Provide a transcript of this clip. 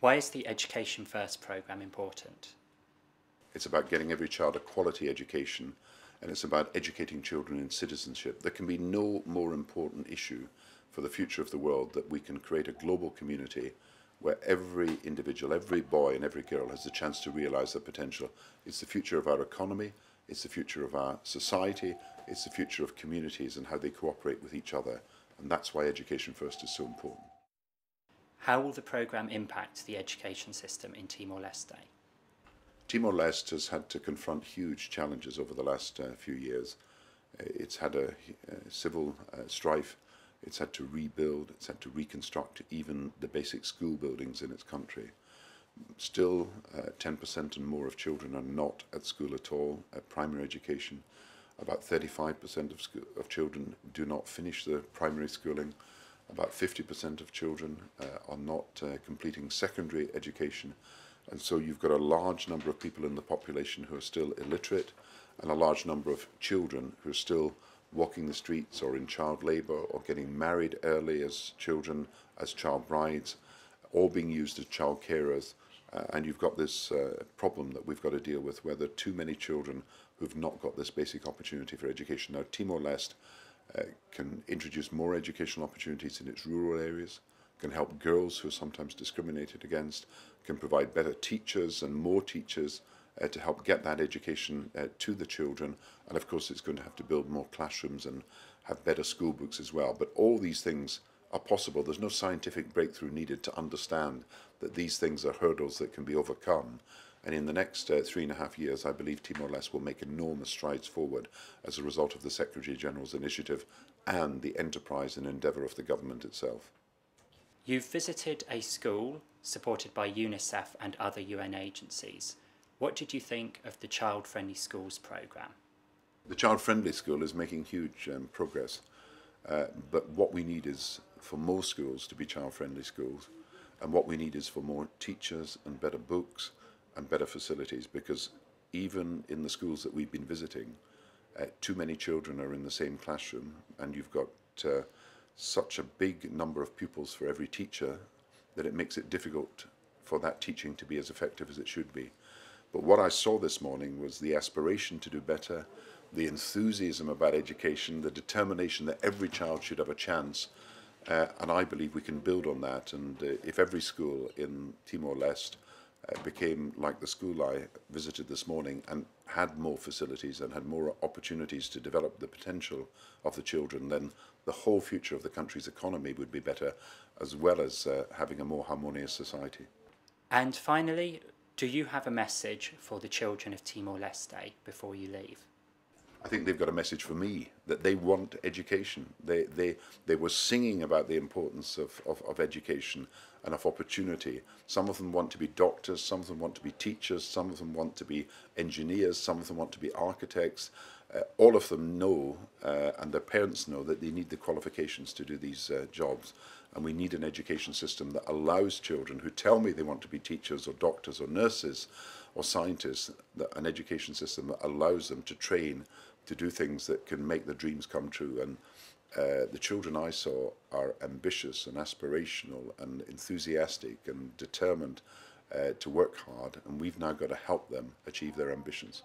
Why is the Education First programme important? It's about getting every child a quality education, and it's about educating children in citizenship. There can be no more important issue for the future of the world that we can create a global community where every individual, every boy and every girl has the chance to realise their potential. It's the future of our economy, it's the future of our society, it's the future of communities and how they cooperate with each other. And that's why Education First is so important. How will the programme impact the education system in Timor-Leste? Timor-Leste has had to confront huge challenges over the last few years. It's had a civil strife, it's had to rebuild, it's had to reconstruct even the basic school buildings in its country. Still, 10% and more of children are not at school at all, at primary education. About 35% of children do not finish their primary schooling. About 50% of children are not completing secondary education. And so you've got a large number of people in the population who are still illiterate, and a large number of children who are still walking the streets or in child labour or getting married early as children, as child brides, or being used as child carers. And you've got this problem that we've got to deal with, where there are too many children who've not got this basic opportunity for education. Now, Timor-Leste can introduce more educational opportunities in its rural areas, can help girls who are sometimes discriminated against, can provide better teachers and more teachers to help get that education to the children. And of course, it's going to have to build more classrooms and have better school books as well. But all these things are possible. There's no scientific breakthrough needed to understand that these things are hurdles that can be overcome. And in the next 3.5 years, I believe Timor-Leste will make enormous strides forward as a result of the Secretary-General's initiative and the enterprise and endeavour of the government itself. You've visited a school supported by UNICEF and other UN agencies. What did you think of the Child Friendly Schools programme? The Child Friendly School is making huge progress, but what we need is for more schools to be child-friendly schools, and what we need is for more teachers and better books and better facilities, because even in the schools that we've been visiting, too many children are in the same classroom, and you've got such a big number of pupils for every teacher that it makes it difficult for that teaching to be as effective as it should be. But what I saw this morning was the aspiration to do better, the enthusiasm about education, the determination that every child should have a chance, and I believe we can build on that. And if every school in Timor-Leste became like the school I visited this morning and had more facilities and had more opportunities to develop the potential of the children, then the whole future of the country's economy would be better, as well as having a more harmonious society. And finally, do you have a message for the children of Timor-Leste before you leave? I think they've got a message for me, that they want education. They were singing about the importance of education and of opportunity. Some of them want to be doctors, some of them want to be teachers, some of them want to be engineers, some of them want to be architects. All of them know, and their parents know, that they need the qualifications to do these jobs. And we need an education system that allows children who tell me they want to be teachers or doctors or nurses or scientists, an education system that allows them to train to do things that can make their dreams come true. And the children I saw are ambitious and aspirational and enthusiastic and determined to work hard, and we've now got to help them achieve their ambitions.